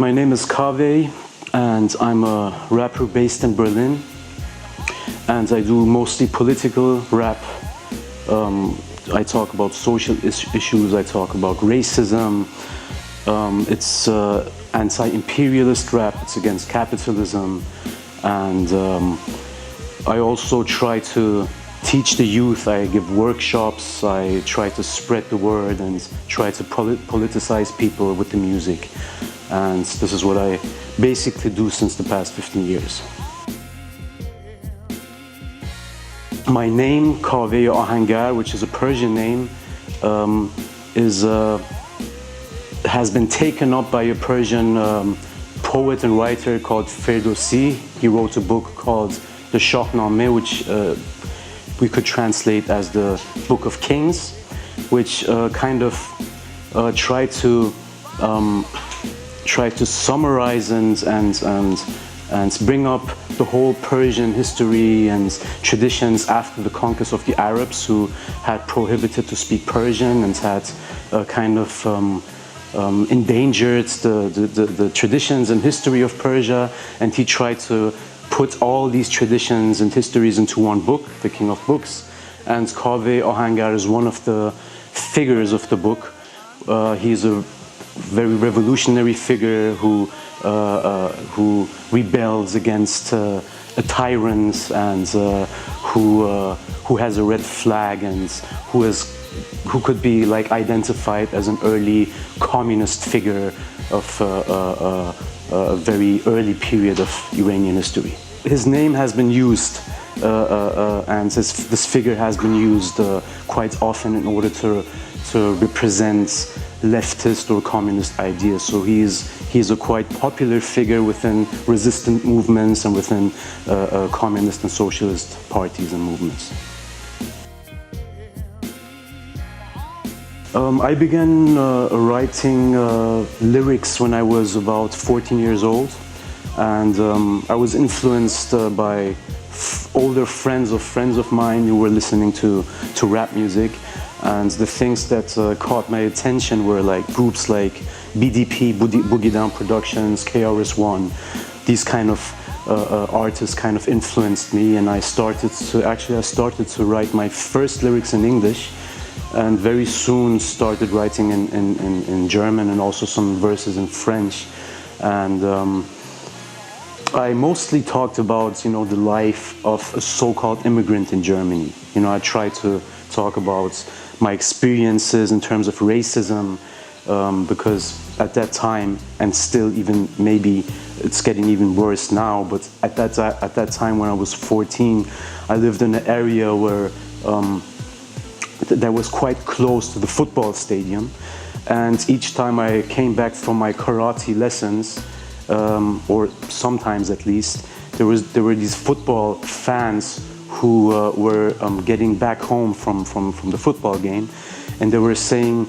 My name is Kaveh, and I'm a rapper based in Berlin. And I do mostly political rap. I talk about social issues, I talk about racism. It's anti-imperialist rap, it's against capitalism. And I also try to teach the youth, I give workshops, I try to spread the word and try to politicize people with the music. And this is what I basically do since the past 15 years. My name, Kaveh Ahengar, which is a Persian name, has been taken up by a Persian poet and writer called Ferdowsi. He wrote a book called the Shahnameh, which we could translate as the Book of Kings, which kind of tried to summarize and bring up the whole Persian history and traditions after the conquest of the Arabs, who had prohibited to speak Persian and had kind of endangered the traditions and history of Persia. And he tried to put all these traditions and histories into one book, the King of Books. And Kaveh Ahengar is one of the figures of the book. He's a very revolutionary figure who rebels against a tyrant and who has a red flag and who could be like identified as an early communist figure of a very early period of Iranian history. His name has been used and this figure has been used quite often in order to represent leftist or communist ideas. So he's a quite popular figure within resistant movements and within communist and socialist parties and movements. I began writing lyrics when I was about 14 years old, and I was influenced by older friends of mine who were listening to rap music. And the things that caught my attention were like groups like BDP, Boogie Down Productions, KRS-One. These kind of artists kind of influenced me, and I started to write my first lyrics in English, and very soon started writing in German and also some verses in French. And I mostly talked about, the life of a so-called immigrant in Germany. I tried to talk about my experiences in terms of racism, because at that time, and still even maybe it's getting even worse now, but at that time when I was 14, I lived in an area where that was quite close to the football stadium, and each time I came back from my karate lessons, or sometimes at least, there were these football fans who were getting back home from the football game, and they were saying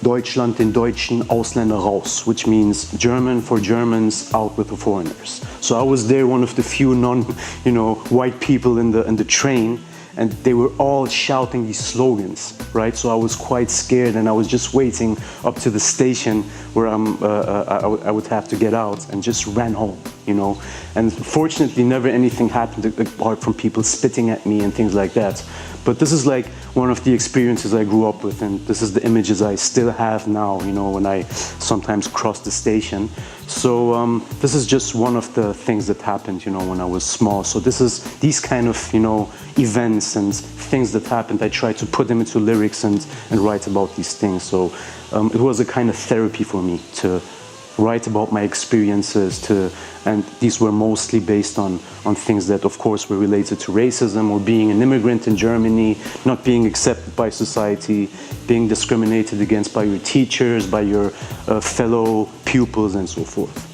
Deutschland den Deutschen, Ausländer raus, which means German for Germans, out with the foreigners. So I was there, one of the few white people in the train, and they were all shouting these slogans, right? So I was quite scared, and I was just waiting up to the station where I would have to get out, and just ran home, And fortunately, never anything happened apart from people spitting at me and things like that. But this is like one of the experiences I grew up with, and this is the images I still have now, when I sometimes cross the station. So this is just one of the things that happened, when I was small. So these kind of, events and things that happened, I try to put them into lyrics and write about these things. So it was a kind of therapy for me to write about my experiences, and these were mostly based on things that of course were related to racism, or being an immigrant in Germany, not being accepted by society, being discriminated against by your teachers, by your fellow pupils, and so forth.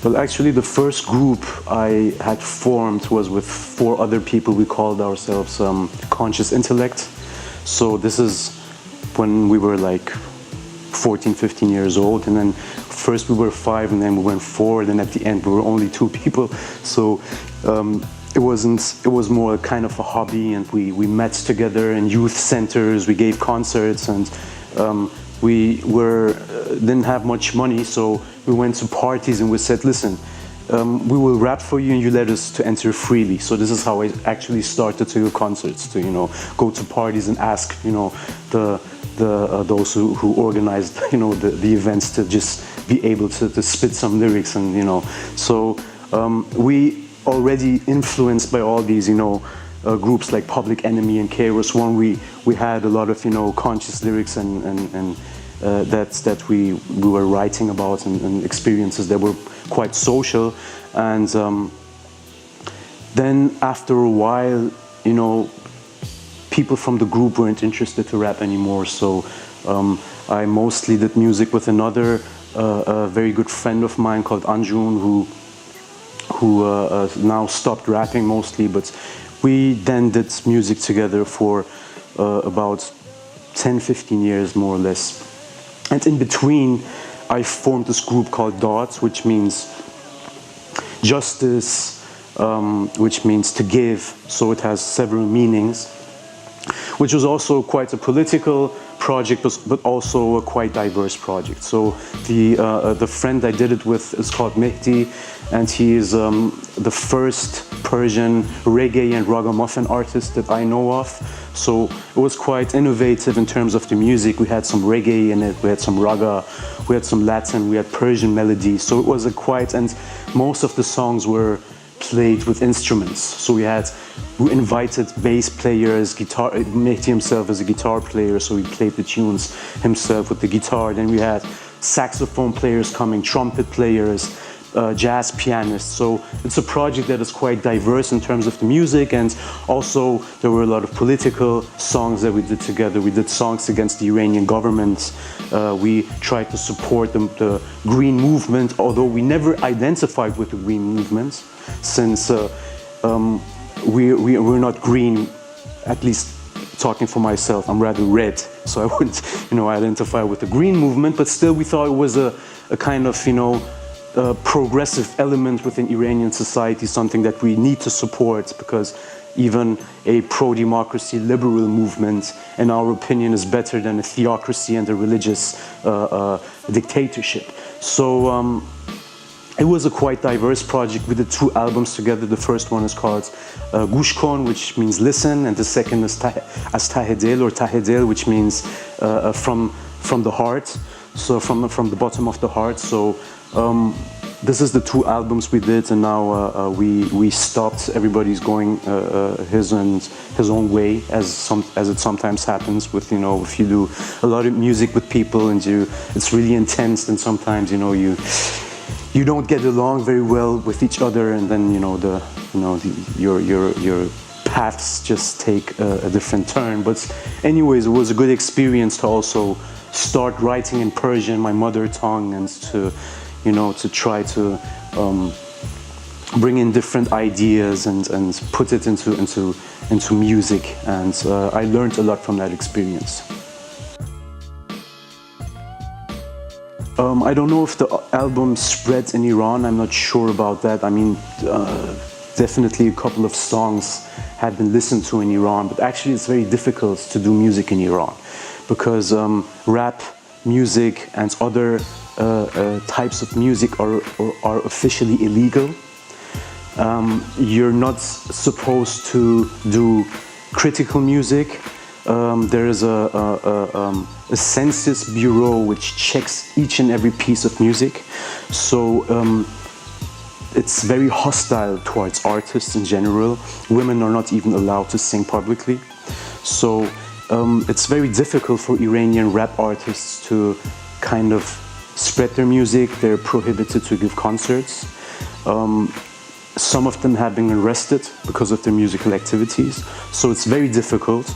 Well, actually the first group I had formed was with 4 other people. We called ourselves Conscious Intellect. So this is when we were like 14, 15 years old, and then first we were 5, and then we went 4, and then at the end we were only 2 people. So it was more kind of a hobby, and we met together in youth centers, we gave concerts, and didn't have much money, so we went to parties and we said, listen, we will rap for you and you let us to enter freely. So this is how I actually started to go concerts, to go to parties and ask those who organized the events to just be able to spit some lyrics, and so we already influenced by all these groups like Public Enemy and KRS-One. We had a lot of conscious lyrics and that we were writing about, and experiences that were quite social. And then after a while, people from the group weren't interested to rap anymore, so I mostly did music with another very good friend of mine called Anjun, who now stopped rapping mostly, but we then did music together for about 10-15 years more or less. And in between, I formed this group called Dots, which means justice, which means to give, so it has several meanings, which was also quite a political project, but also a quite diverse project. So the friend I did it with is called Mehdi, and he is the first Persian reggae and ragamuffin artist that I know of. So it was quite innovative in terms of the music. We had some reggae in it, we had some raga, we had some Latin, we had Persian melodies. So it was and most of the songs were played with instruments. So we invited bass players, guitar. Mehdi himself is a guitar player, so he played the tunes himself with the guitar. Then we had saxophone players coming, trumpet players, jazz pianists. So it's a project that is quite diverse in terms of the music, and also there were a lot of political songs that we did together. We did songs against the Iranian government. We tried to support the Green movement, although we never identified with the Green movement, since we're not green, at least talking for myself. I'm rather red, so I wouldn't identify with the Green movement, but still we thought it was a kind of progressive element within Iranian society, something that we need to support, because even a pro-democracy liberal movement, in our opinion, is better than a theocracy and a religious dictatorship. So it was a quite diverse project. We did 2 albums together. The first one is called Gush Kon, which means listen, and the second is As Tahe Dil, or Tahe Dil, which means from the heart, so from the bottom of the heart. So this is the 2 albums we did, and now we stopped. Everybody's going his own way, as it sometimes happens with if you do a lot of music with people and it's really intense, and sometimes you don't get along very well with each other, and then your paths just take a different turn. But anyways, it was a good experience to also start writing in Persian, my mother tongue, and to try to bring in different ideas and put it into music, and I learned a lot from that experience. I don't know if the album spread in Iran. I'm not sure about that. I mean, definitely a couple of songs had been listened to in Iran, but actually it's very difficult to do music in Iran, because rap music and other types of music are officially illegal. You're not supposed to do critical music. There is a census bureau which checks each and every piece of music. So it's very hostile towards artists in general. Women are not even allowed to sing publicly. So it's very difficult for Iranian rap artists to kind of spread their music. They're prohibited to give concerts. Some of them have been arrested because of their musical activities, so it's very difficult.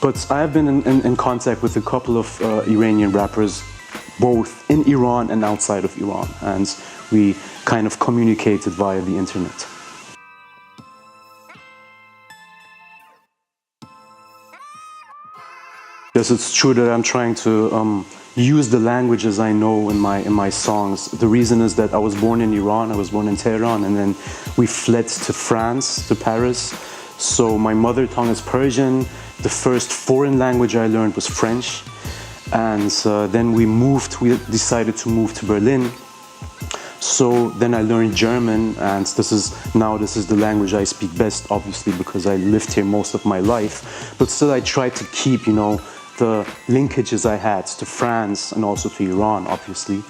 But I have been in contact with a couple of Iranian rappers, both in Iran and outside of Iran, and we kind of communicated via the internet. Yes, it's true that I'm trying to use the languages I know in my songs. The reason is that I was born in Iran, I was born in Tehran, and then we fled to France, to Paris. So my mother tongue is Persian. The first foreign language I learned was French. And then we decided to move to Berlin. So then I learned German, and this is the language I speak best, obviously, because I lived here most of my life. But still I tried to keep, the linkages I had to France and also to Iran, obviously.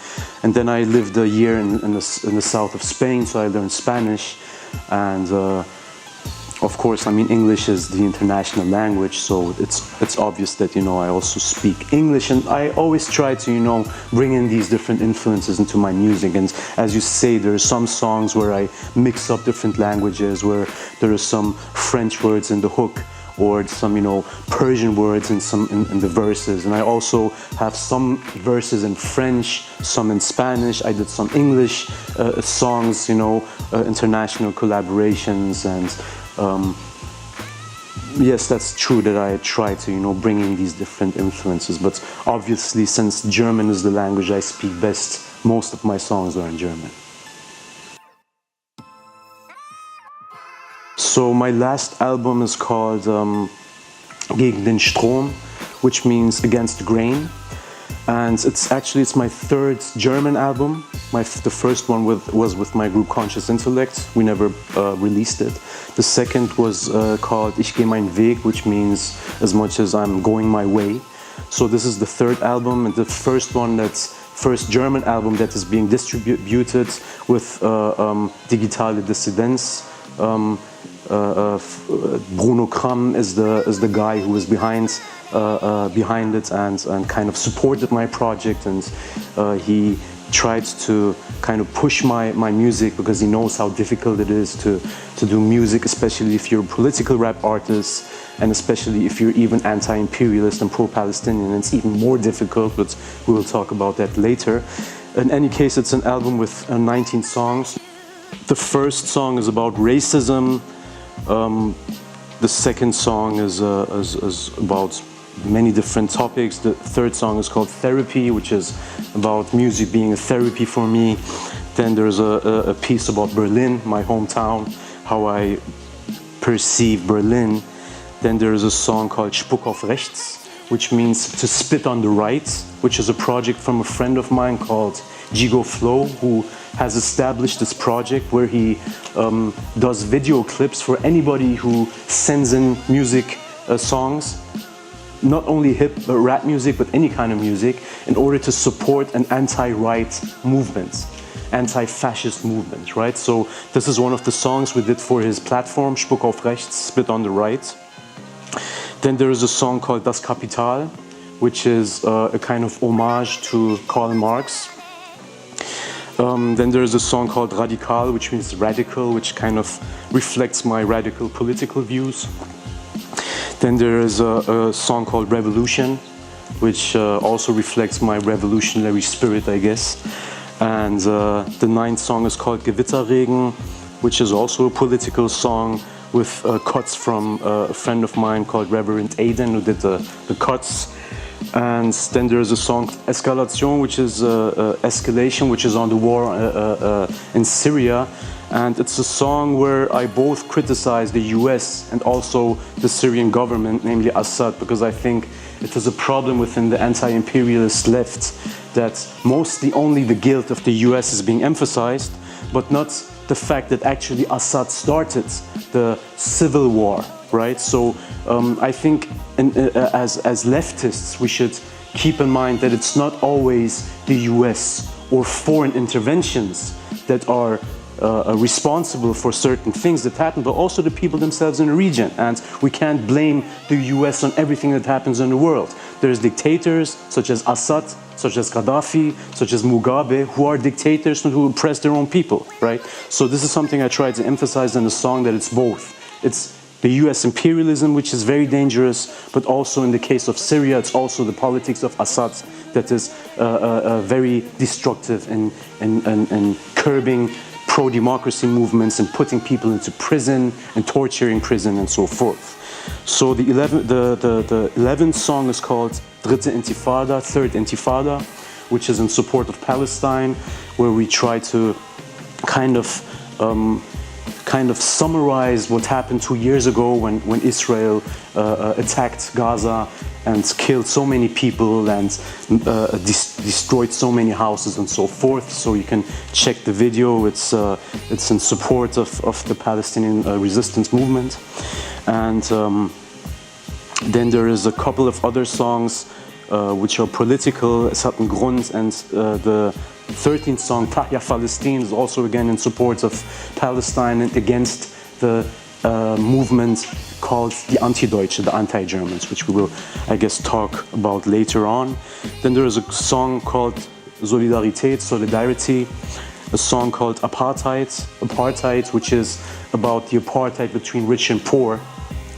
And then I lived a year in the south of Spain, so I learned Spanish. And of course, English is the international language, so it's obvious that, I also speak English. And I always try to, bring in these different influences into my music. And as you say, there are some songs where I mix up different languages, where there are some French words in the hook, or some, Persian words in the verses. And I also have some verses in French, some in Spanish. I did some English songs, international collaborations. And yes, that's true that I try to, bring in these different influences. But obviously, since German is the language I speak best, most of my songs are in German. So my last album is called Gegen den Strom, which means against the grain. And it's my third German album. The first one was with my group Conscious Intellect. We never released it. The second was called Ich gehe meinen Weg, which means as much as I'm going my way. So this is the third album, and the first German album that is being distributed with Digitale Dissidenz. Bruno Kram is the guy who was behind it and kind of supported my project, and he tried to kind of push my music, because he knows how difficult it is to do music, especially if you're a political rap artist, and especially if you're even anti-imperialist and pro-Palestinian. It's even more difficult, but we will talk about that later. In any case, it's an album with 19 songs. The first song is about racism. The second song is about many different topics. The third song is called Therapy, which is about music being a therapy for me. Then there's a piece about Berlin, my hometown, how I perceive Berlin. Then there's a song called Spuck auf Rechts, which means to spit on the right, which is a project from a friend of mine called Gigo Flow, who has established this project where he does video clips for anybody who sends in music songs, not only rap music, but any kind of music, in order to support an anti-right movement, anti-fascist movement, right? So this is one of the songs we did for his platform, Spuck auf Rechts, Spit on the Right. Then there is a song called Das Kapital, which is a kind of homage to Karl Marx. Then there is a song called Radikal, which means radical, which kind of reflects my radical political views. Then there is a song called Revolution, which also reflects my revolutionary spirit, I guess. And the ninth song is called Gewitterregen, which is also a political song with cuts from a friend of mine called Reverend Aiden, who did the cuts. And then there's a song Escalation, which is escalation, which is on the war in Syria. And it's a song where I both criticize the US and also the Syrian government, namely Assad, because I think it is a problem within the anti-imperialist left that mostly only the guilt of the US is being emphasized, but not the fact that actually Assad started the civil war, right? So I think as leftists, we should keep in mind that it's not always the US or foreign interventions that are responsible for certain things that happen, but also the people themselves in the region. And we can't blame the US on everything that happens in the world. There's dictators such as Assad, such as Gaddafi, such as Mugabe, who are dictators and who oppress their own people, right? So this is something I try to emphasize in the song, that it's both. It's the US imperialism, which is very dangerous, but also in the case of Syria, it's also the politics of Assad that is very destructive in curbing pro-democracy movements and putting people into prison and torturing prison and so forth. So the 11th song is called Dritte Intifada, Third Intifada, which is in support of Palestine, where we try to kind of summarize what happened 2 years ago when Israel attacked Gaza and killed so many people and destroyed so many houses and so forth. So you can check the video. It's in support of the Palestinian resistance movement. And then there is a couple of other songs which are political, Es hat einen Grund, and the 13th song, Tahya Palestine, is also again in support of Palestine and against the movement called the Anti-Deutsche, the anti-Germans, which we will, I guess, talk about later on. Then there is a song called Solidarität, Solidarity, a song called Apartheid, which is about the apartheid between rich and poor,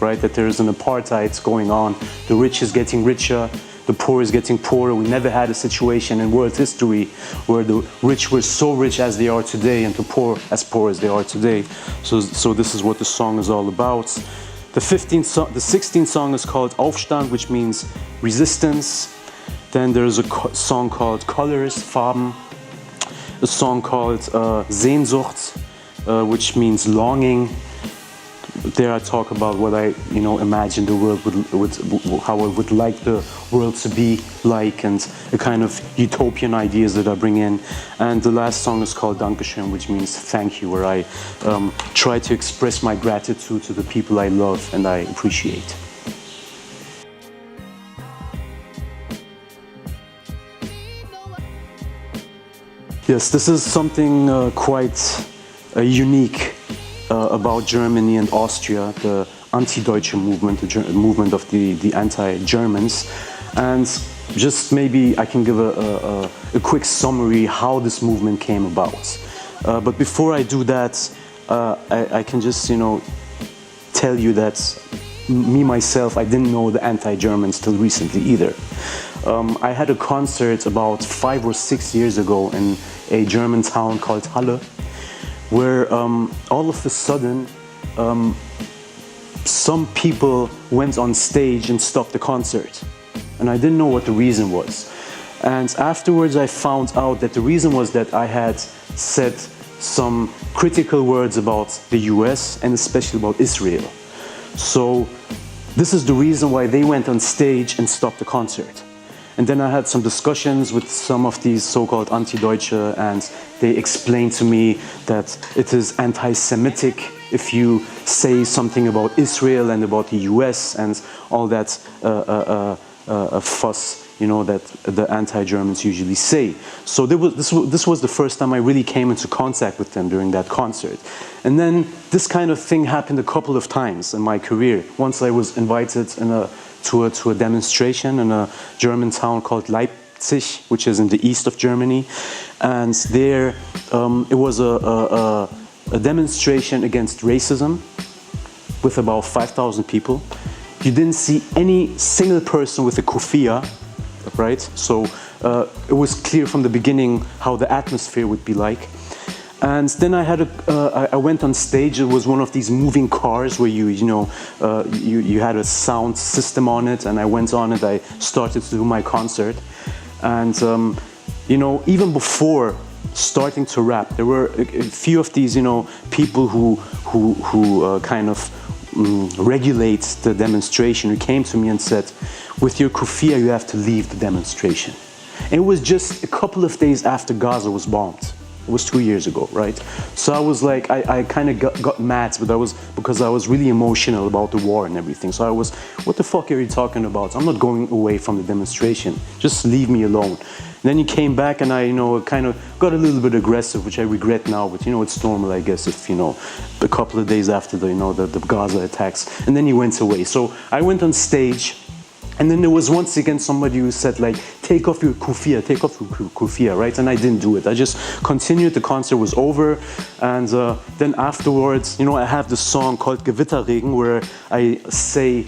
right? That there is an apartheid going on. The rich is getting richer, the poor is getting poorer. We never had a situation in world history where the rich were so rich as they are today and the poor as they are today. So this is what the song is all about. The 16th song is called Aufstand, which means resistance. Then there's a song called Colors, Farben. A song called Sehnsucht, which means longing. There I talk about what I, imagine the world how I would like the world to be like, and a kind of utopian ideas that I bring in. And the last song is called Dankeschön, which means thank you, where I try to express my gratitude to the people I love and I appreciate. Yes, this is something quite unique about Germany and Austria, the Anti-Deutsche movement, the movement of the anti-Germans. And just maybe I can give a quick summary how this movement came about. But before I do that, I can just, tell you that me, myself, I didn't know the anti-Germans till recently either. I had a concert about 5 or 6 years ago in a German town called Halle, where all of a sudden some people went on stage and stopped the concert. And I didn't know what the reason was. And afterwards I found out that the reason was that I had said some critical words about the US and especially about Israel. So this is the reason why they went on stage and stopped the concert. And then I had some discussions with some of these so-called Anti-Deutsche, and they explained to me that it is anti-Semitic if you say something about Israel and about the US and all that fuss, that the anti-Germans usually say. So this was the first time I really came into contact with them during that concert. And then this kind of thing happened a couple of times in my career. Once I was invited to a demonstration in a German town called Leipzig, which is in the east of Germany. And there it was a demonstration against racism with about 5,000 people. You didn't see any single person with a kufiya, right? So it was clear from the beginning how the atmosphere would be like. And then I went on stage. It was one of these moving cars where you had a sound system on it, and I went on it. I started to do my concert, and even before starting to rap, there were a few of these people who kind of regulate the demonstration, who came to me and said, "With your kufiya, you have to leave the demonstration." And it was just a couple of days after Gaza was bombed. It was 2 years ago, right? So I was like, I kind of got mad, but because I was really emotional about the war and everything. So I was, what the fuck are you talking about? I'm not going away from the demonstration. Just leave me alone. And then he came back, and I, kind of got a little bit aggressive, which I regret now. But it's normal, I guess, if a couple of days after the Gaza attacks. And then he went away. So I went on stage. And then there was once again somebody who said, like, take off your kufiya, right? And I didn't do it. I just continued. The concert was over. And then afterwards, I have this song called Gewitterregen, where I say,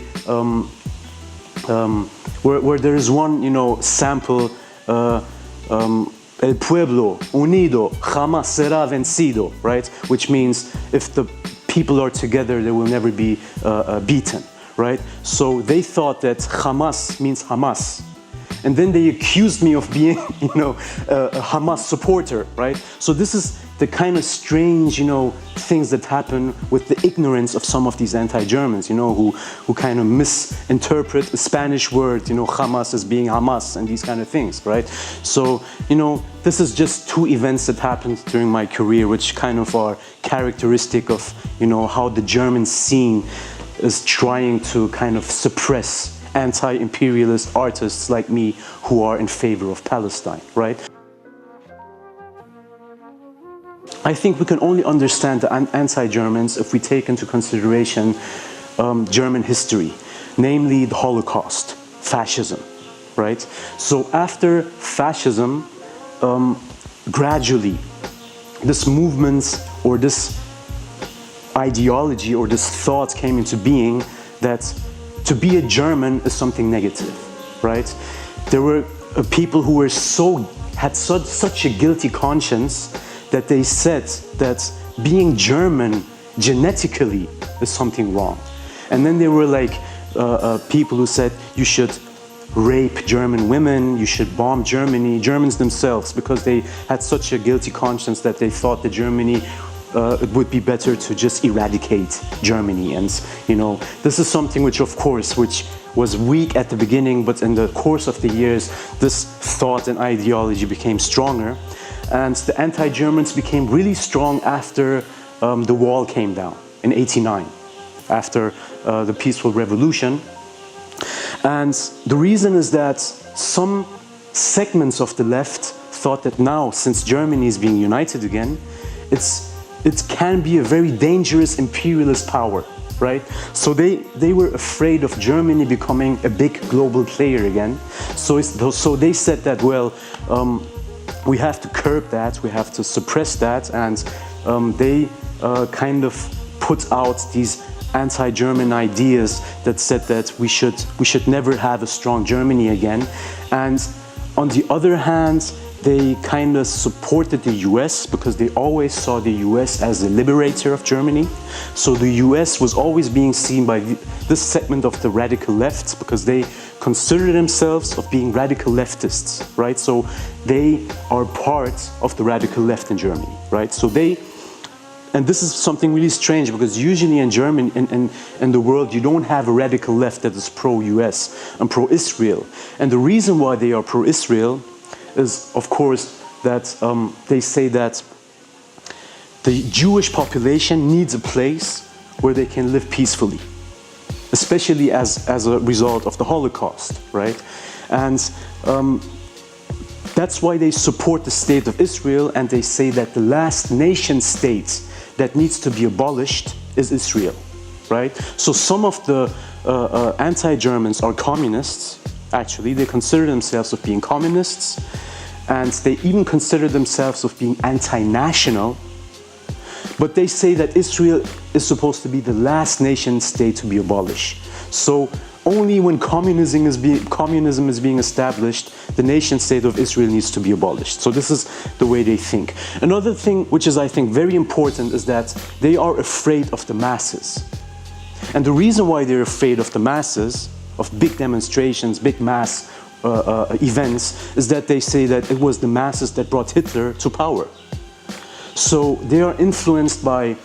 where there is one, sample, El pueblo unido jamás será vencido, right? Which means if the people are together, they will never be beaten. Right? So they thought that Hamas means Hamas. And then they accused me of being, a Hamas supporter, right? So this is the kind of strange, things that happen with the ignorance of some of these anti-Germans, who kind of misinterpret a Spanish word, Hamas as being Hamas and these kind of things, right? So, this is just two events that happened during my career, which kind of are characteristic of, how the German scene is trying to kind of suppress anti-imperialist artists like me who are in favor of Palestine, right? I think we can only understand the anti-Germans if we take into consideration German history, namely the Holocaust, fascism, right? So after fascism, gradually, this movement or this ideology or this thought came into being that to be a German is something negative, right? There were people who were had such a guilty conscience that they said that being German genetically is something wrong. And then there were like people who said you should rape German women, you should bomb Germans themselves, because they had such a guilty conscience that they thought that Germany it would be better to just eradicate Germany. And this is something which was weak at the beginning, but in the course of the years this thought and ideology became stronger, and the anti-Germans became really strong after the wall came down in '89, after the peaceful revolution. And the reason is that some segments of the left thought that now, since Germany is being united again, it can be a very dangerous imperialist power, right? So they were afraid of Germany becoming a big global player again. So they said that, well, we have to curb that, we have to suppress that, and they kind of put out these anti-German ideas that said that we should never have a strong Germany again. And on the other hand, they kind of supported the US because they always saw the US as the liberator of Germany. So the US was always being seen by this segment of the radical left because they consider themselves of being radical leftists, right? So they are part of the radical left in Germany, right? So and this is something really strange because usually in Germany, in the world, you don't have a radical left that is pro-US and pro-Israel. And the reason why they are pro-Israel is, of course, that they say that the Jewish population needs a place where they can live peacefully, especially as a result of the Holocaust, right? And that's why they support the state of Israel, and they say that the last nation state that needs to be abolished is Israel, right? So some of the anti-Germans are communists. Actually, they consider themselves of being communists, and they even consider themselves of being anti-national, but they say that Israel is supposed to be the last nation state to be abolished. So only when communism is being established, the nation state of Israel needs to be abolished. So this is the way they think. Another thing which is, I think, very important is that they are afraid of the masses. And the reason why they're afraid of the masses, of big demonstrations, big mass events, is that they say that it was the masses that brought Hitler to power. So they are influenced by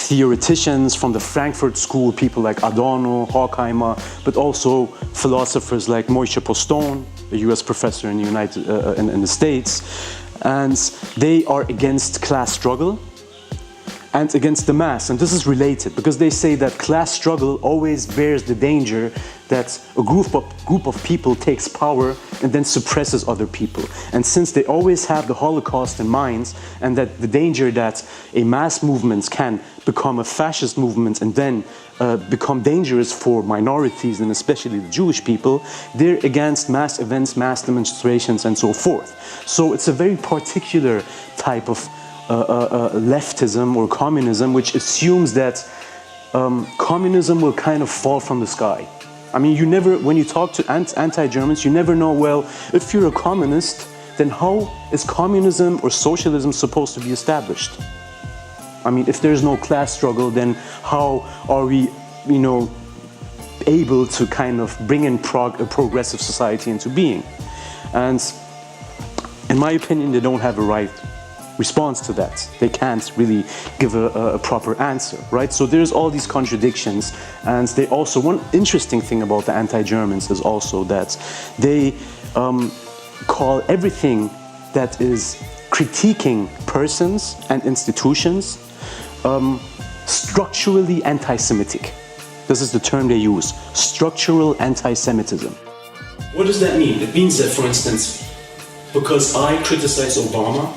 theoreticians from the Frankfurt School, people like Adorno, Horkheimer, but also philosophers like Moishe Poston, a US professor in the States. And they are against class struggle and against the mass. And this is related because they say that class struggle always bears the danger that a group of people takes power and then suppresses other people. And since they always have the Holocaust in mind, and that the danger that a mass movement can become a fascist movement and then become dangerous for minorities and especially the Jewish people, they're against mass events, mass demonstrations, and so forth. So it's a very particular type of leftism or communism, which assumes that communism will kind of fall from the sky. I mean, when you talk to anti-Germans, you never know, well, if you're a communist, then how is communism or socialism supposed to be established? I mean, if there's no class struggle, then how are we, able to kind of bring in a progressive society into being? And in my opinion, they don't have a right response to that. They can't really give a proper answer, right? So there's all these contradictions, and they also, one interesting thing about the anti-Germans is also that they call everything that is critiquing persons and institutions structurally anti-Semitic. This is the term they use, structural anti-Semitism. What does that mean? It means that, for instance, because I criticize Obama,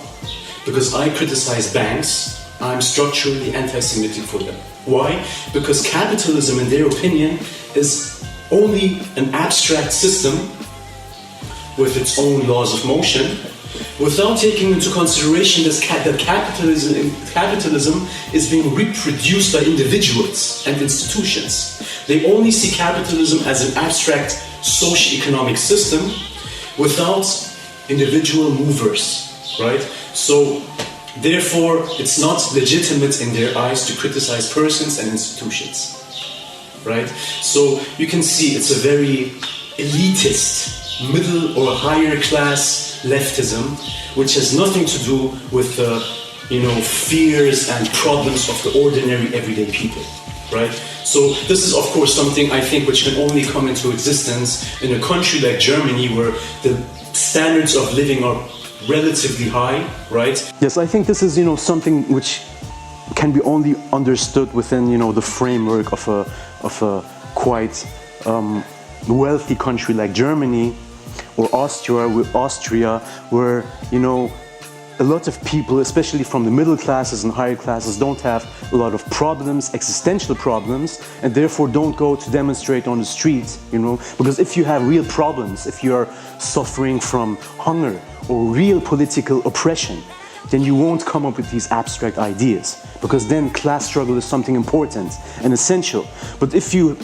because I criticize banks, I'm structurally anti-Semitic for them. Why? Because capitalism, in their opinion, is only an abstract system with its own laws of motion, without taking into consideration that capitalism is being reproduced by individuals and institutions. They only see capitalism as an abstract socio-economic system without individual movers, right? So, therefore, it's not legitimate in their eyes to criticize persons and institutions, right? So, you can see it's a very elitist, middle or higher class leftism, which has nothing to do with the, fears and problems of the ordinary everyday people, right? So this is of course something I think which can only come into existence in a country like Germany, where the standards of living are relatively high, right? Yes, I think this is, something which can be only understood within, the framework of a quite wealthy country like Germany or Austria, where, a lot of people, especially from the middle classes and higher classes, don't have a lot of problems, existential problems, and therefore don't go to demonstrate on the streets, because if you have real problems, if you are suffering from hunger or real political oppression, then you won't come up with these abstract ideas, because then class struggle is something important and essential. But if you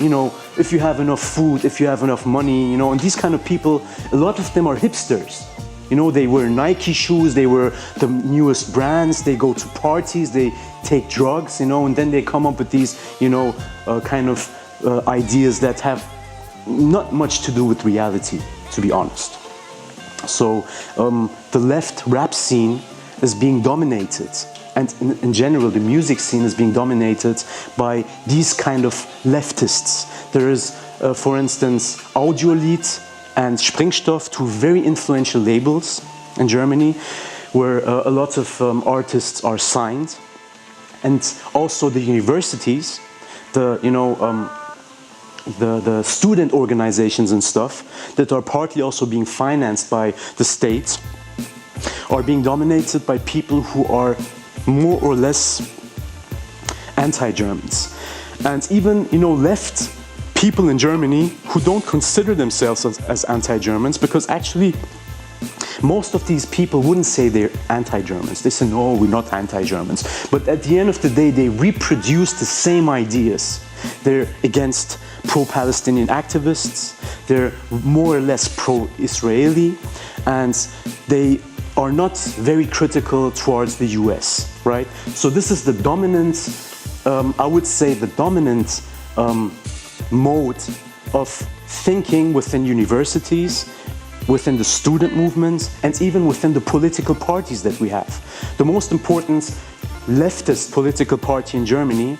have enough food, if you have enough money, and these kind of people, a lot of them are hipsters. They wear Nike shoes, they wear the newest brands, they go to parties, they take drugs, and then they come up with these, kind of ideas that have not much to do with reality, to be honest. So the left rap scene is being dominated, and in general the music scene is being dominated by these kind of leftists. There is, for instance, Audiolied and Sprengstoff, two very influential labels in Germany, where a lot of artists are signed, and also the universities, the student organizations and stuff that are partly also being financed by the state, are being dominated by people who are more or less anti-Germans. And even, left people in Germany who don't consider themselves as anti-Germans, because actually most of these people wouldn't say they're anti-Germans. They say, no, we're not anti-Germans. But at the end of the day, they reproduce the same ideas. They're against pro-Palestinian activists, they're more or less pro-Israeli, and they are not very critical towards the US, right? So this is the dominant, I would say the dominant mode of thinking within universities, within the student movements, and even within the political parties that we have. The most important leftist political party in Germany,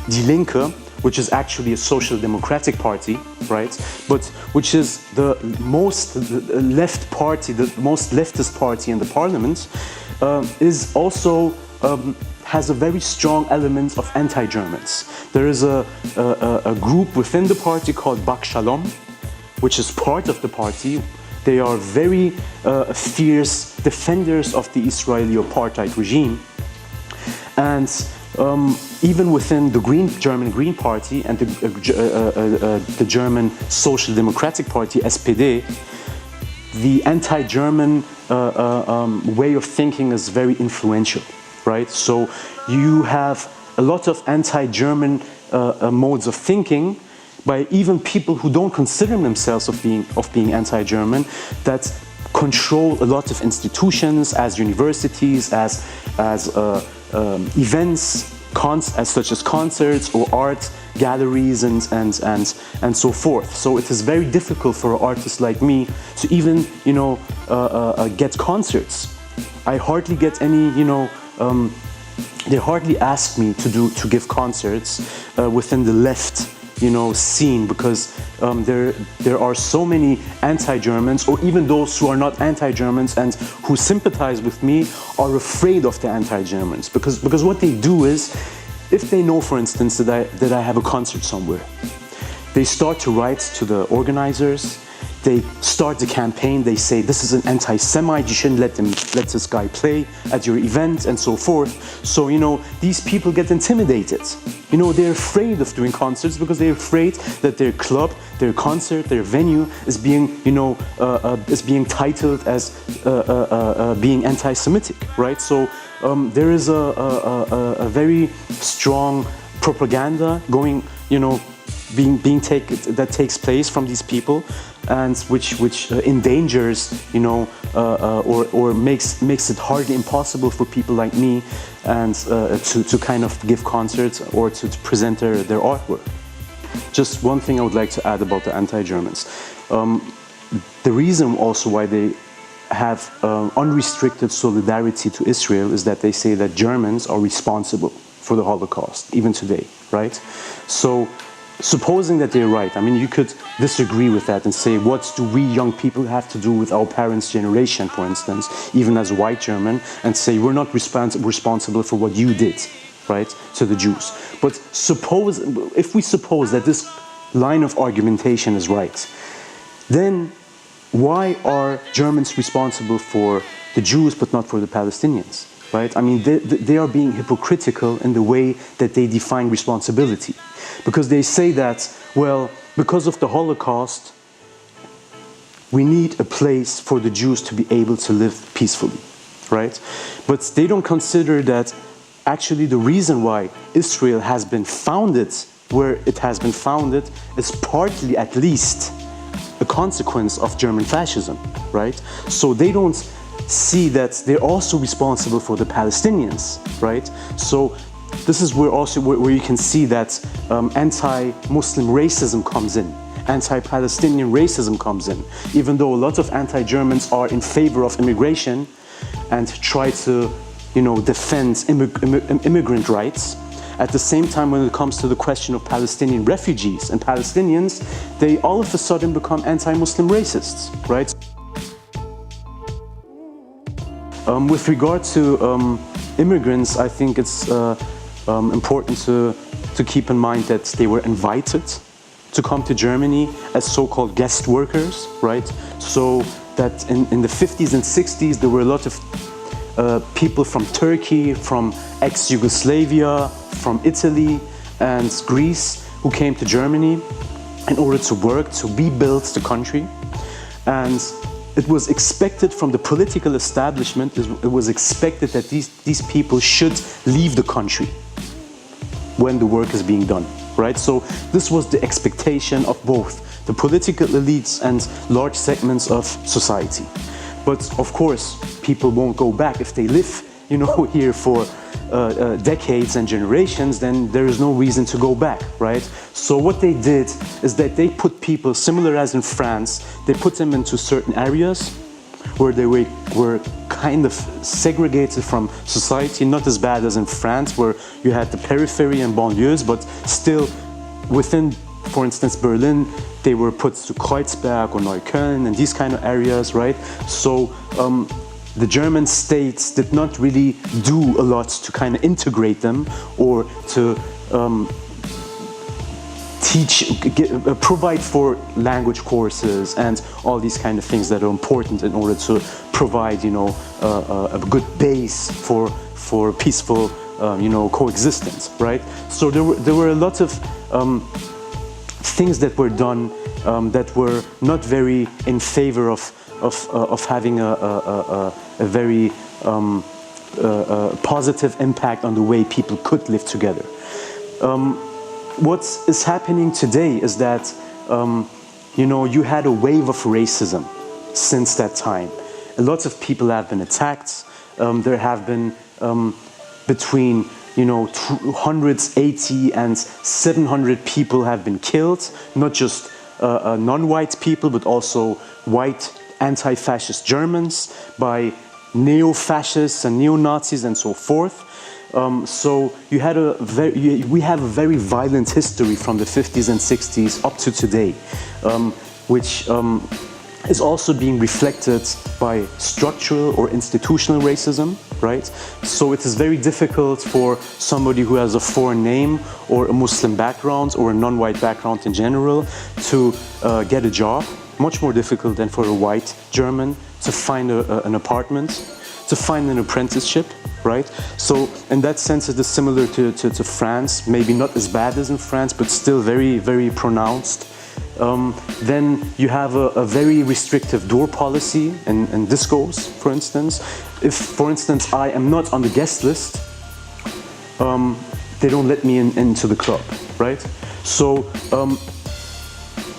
Die Linke, which is actually a social democratic party, right? But which is the most left party, the most leftist party in the parliament, is also has a very strong element of anti-Germans. There is a group within the party called Bak Shalom, which is part of the party. They are very fierce defenders of the Israeli apartheid regime. And even within the German Green Party and the German Social Democratic Party, SPD, the anti-German way of thinking is very influential, right? So you have a lot of anti-German modes of thinking by even people who don't consider themselves of being anti-German, that control a lot of institutions, as universities, as events, such as concerts or art galleries and so forth. So it is very difficult for an artist like me to even get concerts I hardly get any, they hardly ask me to give concerts within the left, scene, because there are so many anti-Germans, or even those who are not anti-Germans and who sympathize with me are afraid of the anti-Germans, because what they do is, if they know, for instance, that I have a concert somewhere, they start to write to the organizers. They start the campaign. They say, this is an anti-Semite, you shouldn't let this guy play at your event, and so forth. So, these people get intimidated. They're afraid of doing concerts because they're afraid that their club, their concert, their venue is being, is being titled as being anti-Semitic, right? So there is a very strong propaganda going, that takes place from these people, and which endangers, or makes it hardly impossible for people like me, and to kind of give concerts or to present their artwork. Just one thing I would like to add about the anti-Germans. The reason also why they have unrestricted solidarity to Israel is that they say that Germans are responsible for the Holocaust, even today, right? So, supposing that they're right, I mean, you could disagree with that and say, what do we young people have to do with our parents' generation, for instance, even as a white German, and say, we're not responsible for what you did, right, to the Jews. But if we suppose that this line of argumentation is right, then why are Germans responsible for the Jews but not for the Palestinians, right? I mean, they are being hypocritical in the way that they define responsibility. Because they say that, well, because of the Holocaust, we need a place for the Jews to be able to live peacefully, right? But they don't consider that actually the reason why Israel has been founded where it has been founded is partly, at least, a consequence of German fascism, right? So they don't see that they're also responsible for the Palestinians, right? So this is where you can see that anti-Muslim racism comes in, anti-Palestinian racism comes in. Even though a lot of anti-Germans are in favor of immigration and try to, defend immigrant rights, at the same time, when it comes to the question of Palestinian refugees and Palestinians, they all of a sudden become anti-Muslim racists, right? With regard to immigrants, I think it's important to keep in mind that they were invited to come to Germany as so-called guest workers, right? So that in the 50s and 60s, there were a lot of people from Turkey, from ex-Yugoslavia, from Italy and Greece who came to Germany in order to work, to rebuild the country. And it was expected from the political establishment, it was expected that these people should leave the country when the work is being done, right? So this was the expectation of both the political elites and large segments of society. But of course, people won't go back. If they live, here for decades and generations, then there is no reason to go back, right? So what they did is that they put people, similar as in France, they put them into certain areas where they were kind of segregated from society, not as bad as in France, where you had the periphery and banlieues, but still within, for instance, Berlin, they were put to Kreuzberg or Neukölln and these kind of areas, right? So the German states did not really do a lot to kind of integrate them or to provide for language courses and all these kind of things that are important in order to provide, a good base for peaceful, coexistence, right? So there were a lot of things that were done that were not very in favor of having a very positive impact on the way people could live together. What is happening today is that, you had a wave of racism since that time. A lot of people have been attacked. There have been between 280 and 700 people have been killed, not just non-white people, but also white anti-fascist Germans by neo-fascists and neo-Nazis and so forth. So we have a very violent history from the 50s and 60s up to today, which is also being reflected by structural or institutional racism, right? So it is very difficult for somebody who has a foreign name or a Muslim background or a non-white background in general to get a job. Much more difficult than for a white German to find an apartment, to find an apprenticeship, right? So in that sense it is similar to France, maybe not as bad as in France, but still very, very pronounced. Then you have a very restrictive door policy in discos, for instance. If, for instance, I am not on the guest list, they don't let me into the club, right? So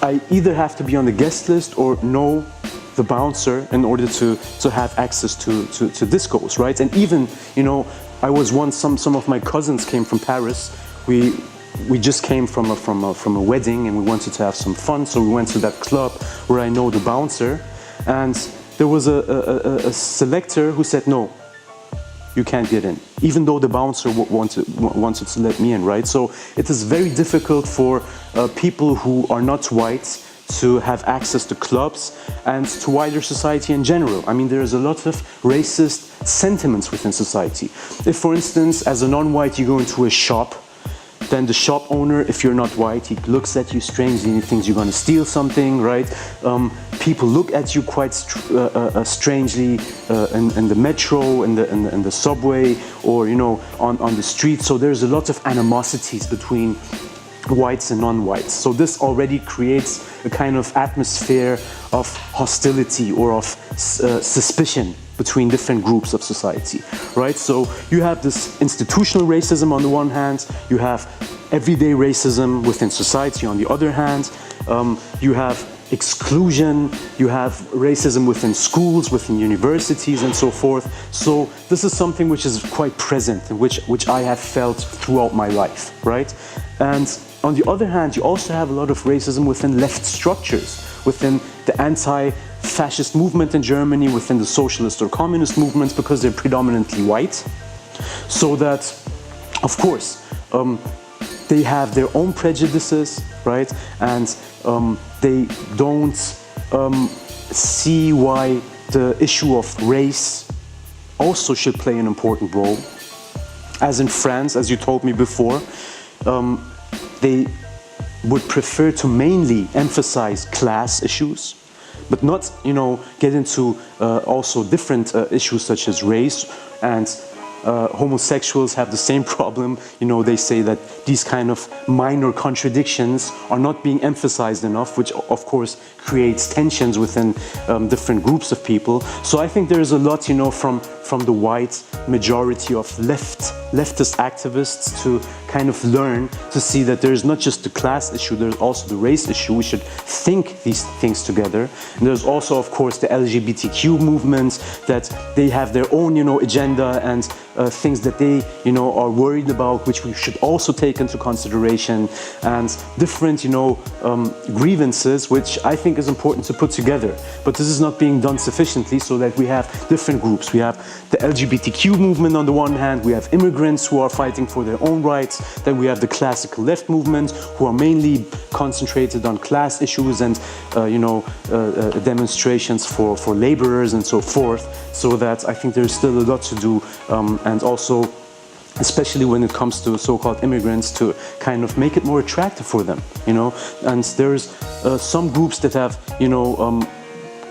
I either have to be on the guest list or know the bouncer in order to have access to discos, right? And even, you know, I was once, some of my cousins came from Paris. We just came from a wedding and we wanted to have some fun, so we went to that club where I know the bouncer, and there was a selector who said, no, you can't get in, even though the bouncer wanted to let me in, right? So it is very difficult for people who are not white to have access to clubs and to wider society in general. I mean, there is a lot of racist sentiments within society. If, for instance, as a non-white you go into a shop, then the shop owner, if you're not white, he looks at you strangely and he thinks you're going to steal something, right? People look at you quite strangely in the metro, in the subway, or, you know, on the street. So there's a lot of animosities between whites and non-whites. So this already creates a kind of atmosphere of hostility or of suspicion between different groups of society, right? So you have this institutional racism on the one hand, you have everyday racism within society on the other hand, you have exclusion, you have racism within schools, within universities and so forth. So this is something which is quite present and which I have felt throughout my life, right? And on the other hand, you also have a lot of racism within left structures, within the anti-fascist movement in Germany, within the socialist or communist movements, because they're predominantly white. So that, of course, they have their own prejudices, right? And they don't see why the issue of race also should play an important role. As in France, as you told me before, they would prefer to mainly emphasize class issues, but not, you know, get into also different issues such as race. And homosexuals have the same problem. You know, they say that these kind of minor contradictions are not being emphasized enough, which of course creates tensions within different groups of people. So I think there is a lot, you know, from the white majority of leftist activists to kind of learn to see that there is not just the class issue, there's also the race issue. We should think these things together. And there's also, of course, the LGBTQ movement, that they have their own, you know, agenda and things that they, you know, are worried about, which we should also take into consideration, and different, you know, grievances, which I think is important to put together. But this is not being done sufficiently, so that we have different groups. We have the LGBTQ movement on the one hand, we have immigrants who are fighting for their own rights, then we have the classical left movement who are mainly concentrated on class issues and you know, demonstrations for laborers and so forth. So that I think there's still a lot to do, and also especially when it comes to so-called immigrants, to kind of make it more attractive for them, you know. And there's some groups that have, you know,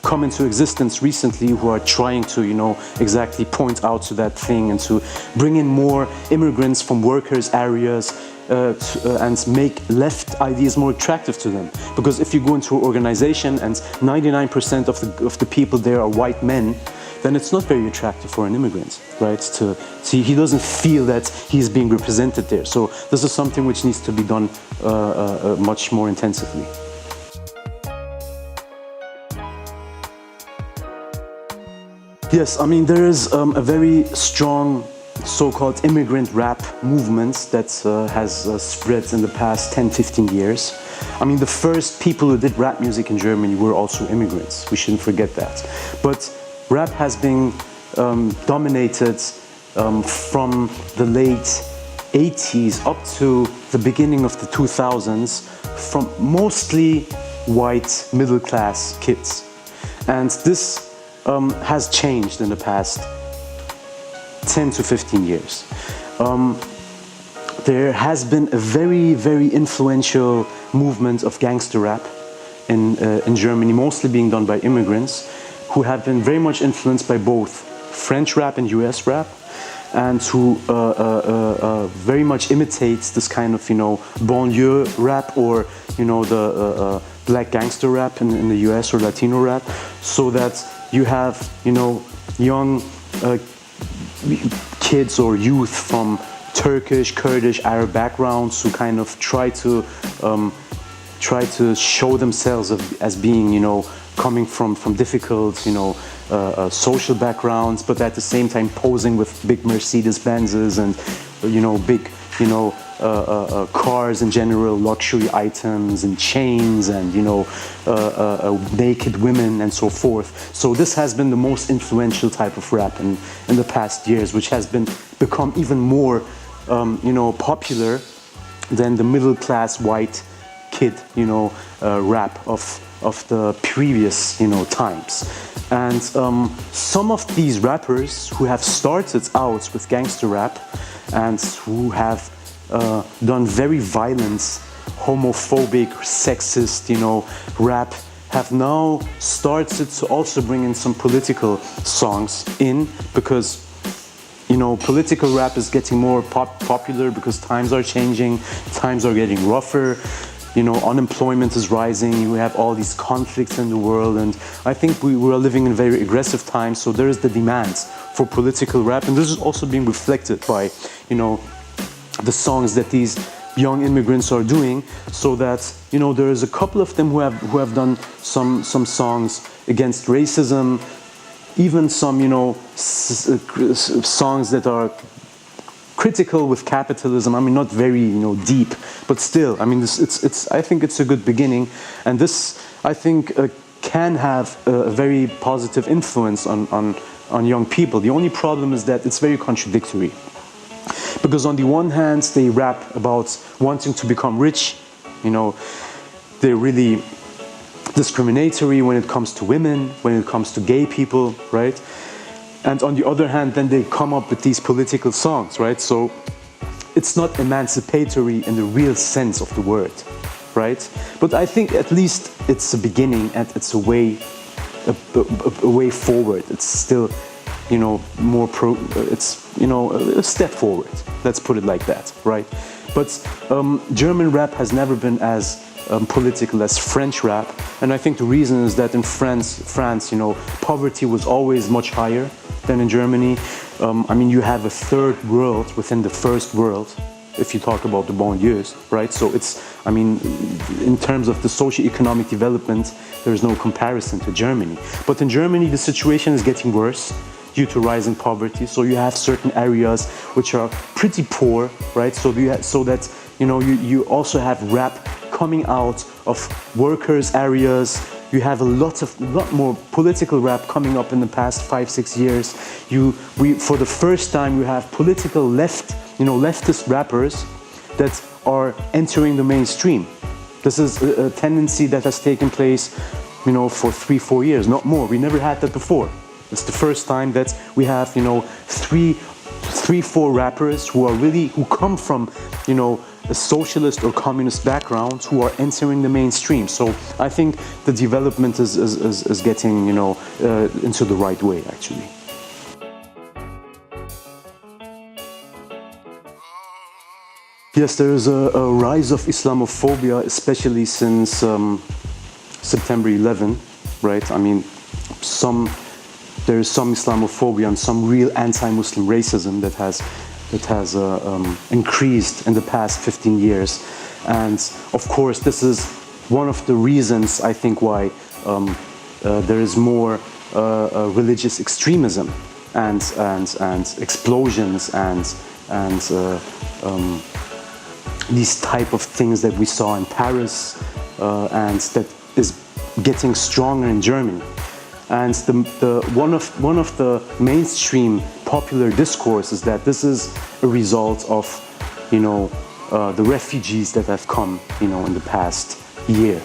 come into existence recently who are trying to, you know, exactly point out to that thing and to bring in more immigrants from workers' areas and make left ideas more attractive to them. Because if you go into an organization and 99% of the people there are white men, then it's not very attractive for an immigrant, right? To see, he doesn't feel that he's being represented there. So this is something which needs to be done much more intensively. Yes, I mean, there is a very strong so-called immigrant rap movement that has spread in the past 10-15 years. I mean, the first people who did rap music in Germany were also immigrants. We shouldn't forget that. But rap has been dominated from the late 80s up to the beginning of the 2000s from mostly white middle-class kids. And this has changed in the past 10 to 15 years. There has been a very, very influential movement of gangster rap in Germany, mostly being done by immigrants who have been very much influenced by both French rap and US rap, and who very much imitates this kind of, you know, banlieue rap, or, you know, the black gangster rap in the US, or Latino rap, so that you have, you know, young kids or youth from Turkish, Kurdish, Arab backgrounds who kind of try to show themselves as being, you know, coming from difficult, you know, social backgrounds, but at the same time posing with big Mercedes Benzes and, you know, big, you know, cars in general, luxury items and chains, and, you know, naked women and so forth. So this has been the most influential type of rap in the past years, which has become even more, you know, popular than the middle class white kid, you know, rap of the previous, you know, times. And some of these rappers who have started out with gangster rap and who have done very violent, homophobic, sexist, you know, rap, have now started to also bring in some political songs in, because, you know, political rap is getting more popular because times are changing, times are getting rougher. You know, unemployment is rising, we have all these conflicts in the world, and I think we are living in very aggressive times, so there is the demand for political rap, and this is also being reflected by, you know, the songs that these young immigrants are doing, so that, you know, there is a couple of them who have done some songs against racism, even some, you know, songs that are critical with capitalism. I mean, not very, you know, deep, but still, I mean, I think it's a good beginning, and this, I think, can have a very positive influence on young people. The only problem is that it's very contradictory, because on the one hand, they rap about wanting to become rich, you know, they're really discriminatory when it comes to women, when it comes to gay people, right? And on the other hand, then they come up with these political songs, right? So it's not emancipatory in the real sense of the word, right? But I think at least it's a beginning, and it's a way forward. It's still, you know, it's, you know, a step forward. Let's put it like that, right? But German rap has never been as political as French rap, and I think the reason is that in France, you know, poverty was always much higher than in Germany. I mean, you have a third world within the first world, if you talk about the banlieues, right? So it's, I mean, in terms of the socio-economic development, there's no comparison to Germany. But in Germany, the situation is getting worse due to rising poverty. So you have certain areas which are pretty poor, right? So that, you know, you also have rap coming out of workers' areas. You have a lot more political rap coming up in the past 5-6 years. For the first time, you have political leftist rappers that are entering the mainstream. This is a tendency that has taken place, you know, for 3-4 years, not more. We never had that before. It's the first time that we have, you know, 3-4 rappers who come from, you know, a socialist or communist background, who are entering the mainstream. So I think the development is getting, you know, into the right way, actually. Yes, there is a rise of Islamophobia, especially since September 11, right? I mean, there is some Islamophobia and some real anti-Muslim racism that has increased in the past 15 years. And of course, this is one of the reasons, I think, why there is more religious extremism and explosions and these type of things that we saw in Paris and that is getting stronger in Germany. And one of the mainstream popular discourse is that this is a result of, the refugees that have come, in the past year.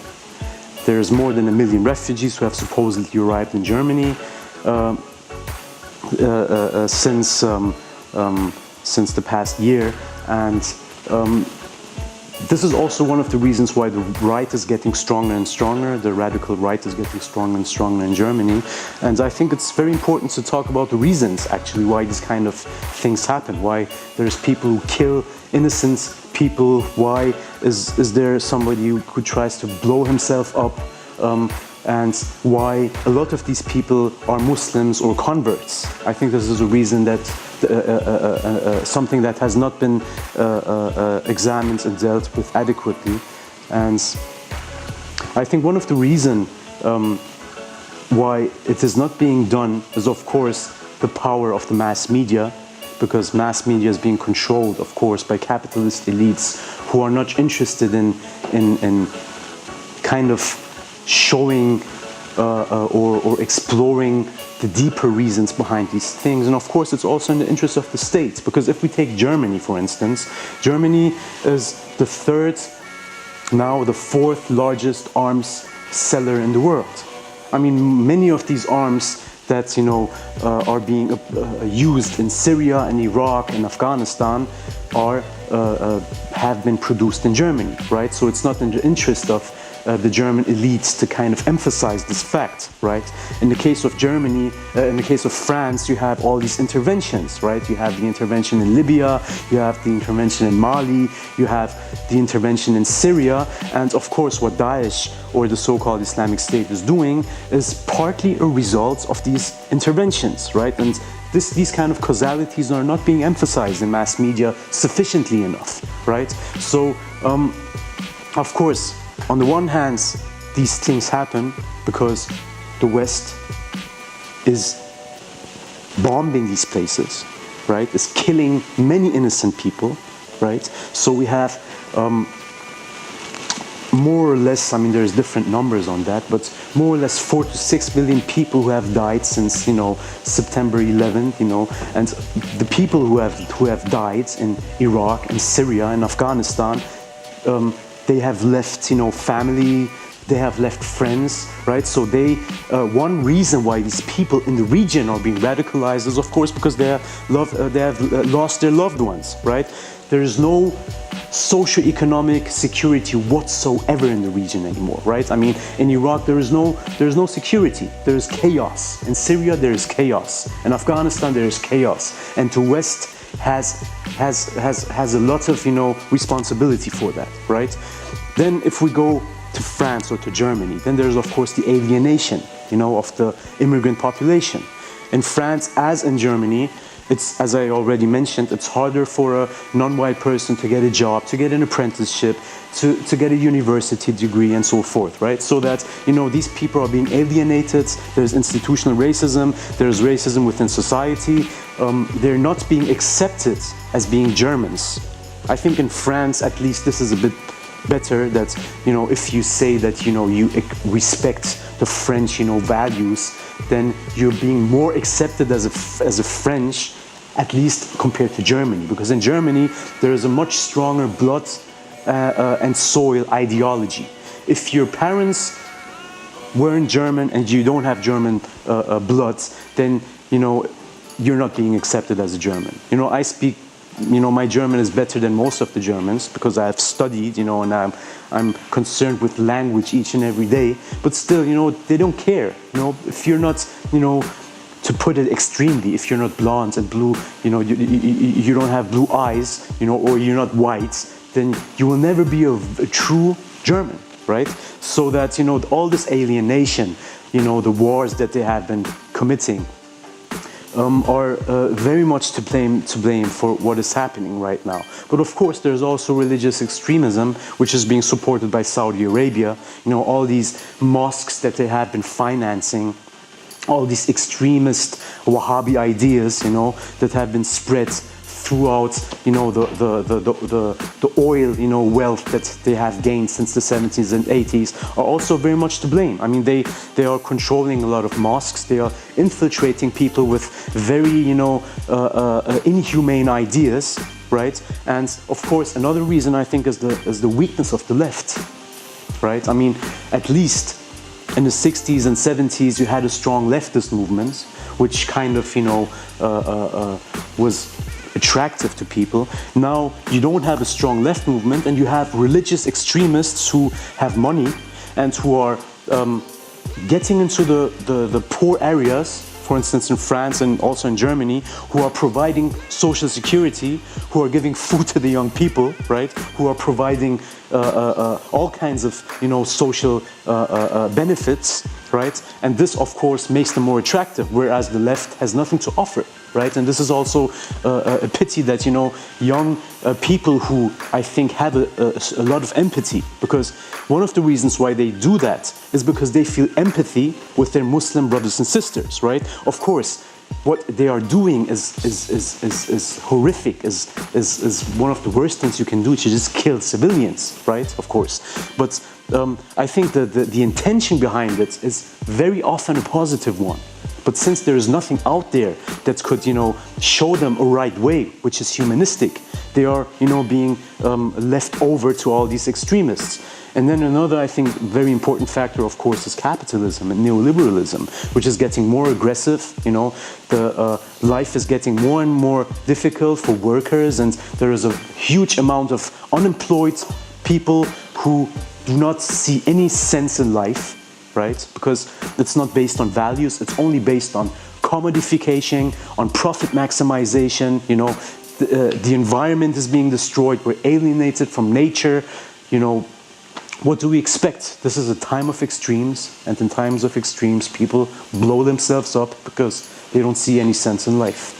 There's more than 1 million refugees who have supposedly arrived in Germany since the past year, and this is also one of the reasons why the right is getting stronger and stronger. The radical right is getting stronger and stronger in Germany. And I think it's very important to talk about the reasons, actually, why these kind of things happen. Why there's people who kill innocent people. Why is there somebody who tries to blow himself up? And why a lot of these people are Muslims or converts. I think this is a reason that something that has not been examined and dealt with adequately. And I think one of the reasons why it is not being done is, of course, the power of the mass media, because mass media is being controlled, of course, by capitalist elites who are not interested in kind of showing or exploring the deeper reasons behind these things. And of course, it's also in the interest of the state, because if we take Germany, for instance, Germany is the fourth largest arms seller in the world. I mean, many of these arms that are being used in Syria and Iraq and Afghanistan have been produced in Germany, right? So it's not in the interest of the German elites to kind of emphasize this fact, right? In the case of Germany, in the case of France, you have all these interventions, right? You have the intervention in Libya, you have the intervention in Mali, you have the intervention in Syria, and of course what Daesh or the so-called Islamic State is doing is partly a result of these interventions, right? And these kind of causalities are not being emphasized in mass media sufficiently enough, right? So, of course, on the one hand, these things happen because the West is bombing these places, right? Is killing many innocent people, right? So we have more or less, I mean, there's different numbers on that, but more or less 4 to 6 million people who have died since, September 11th, and the people who have died in Iraq and Syria and Afghanistan, they have left, family, they have left friends, right? So one reason why these people in the region are being radicalized is, of course, because they have lost their loved ones, right? There is no socio-economic security whatsoever in the region anymore, right? I mean, in Iraq there is no security. There is chaos. In Syria there is chaos. In Afghanistan there is chaos. And the West has a lot of responsibility for that, right? Then if we go to France or to Germany, then there's of course the alienation, of the immigrant population. In France, as in Germany, it's, as I already mentioned, it's harder for a non-white person to get a job, to get an apprenticeship, to get a university degree and so forth, right? So that, these people are being alienated, there's institutional racism, there's racism within society, they're not being accepted as being Germans. I think in France, at least, this is a bit better, that, if you say that, you respect the French, values, then you're being more accepted as a French, at least compared to Germany. Because in Germany, there is a much stronger blood and soil ideology. If your parents weren't German and you don't have German blood, then, you're not being accepted as a German. I speak, my German is better than most of the Germans because I have studied, and I'm concerned with language each and every day. But still, they don't care. If you're not, to put it extremely, if you're not blonde and blue, you don't have blue eyes, or you're not white, then you will never be a true German, right? So that, all this alienation, the wars that they have been committing, are very much to blame for what is happening right now. But of course, there's also religious extremism, which is being supported by Saudi Arabia. All these mosques that they have been financing, all these extremist Wahhabi ideas, that have been spread throughout, you know, the oil, you know, wealth that they have gained since the 70s and 80s are also very much to blame. I mean, they are controlling a lot of mosques. They are infiltrating people with very, you know, inhumane ideas, right? And of course, another reason I think is the weakness of the left, right? I mean, at least in the 60s and 70s, you had a strong leftist movement, which kind of, you know, was attractive to people. Now you don't have a strong left movement, and you have religious extremists who have money and who are getting into the poor areas, for instance in France and also in Germany, who are providing social security, who are giving food to the young people, right? Who are providing all kinds of, you know, social benefits, right? And this, of course, makes them more attractive, whereas the left has nothing to offer, right? And this is also a pity that, you know, young people who I think have a lot of empathy, because one of the reasons why they do that is because they feel empathy with their Muslim brothers and sisters, right? Of course, what they are doing is horrific, is one of the worst things you can do, to just kill civilians, right? Of course. But I think that the intention behind it is very often a positive one. But since there is nothing out there that could, you know, show them a right way, which is humanistic, they are, you know, being left over to all these extremists. And then another, I think, very important factor, of course, is capitalism and neoliberalism, which is getting more aggressive. You know, the life is getting more and more difficult for workers, and there is a huge amount of unemployed people who do not see any sense in life, right? Because it's not based on values, it's only based on commodification, on profit maximization. You know, the environment is being destroyed, we're alienated from nature, you know. What do we expect? This is a time of extremes, and in times of extremes, people blow themselves up because they don't see any sense in life.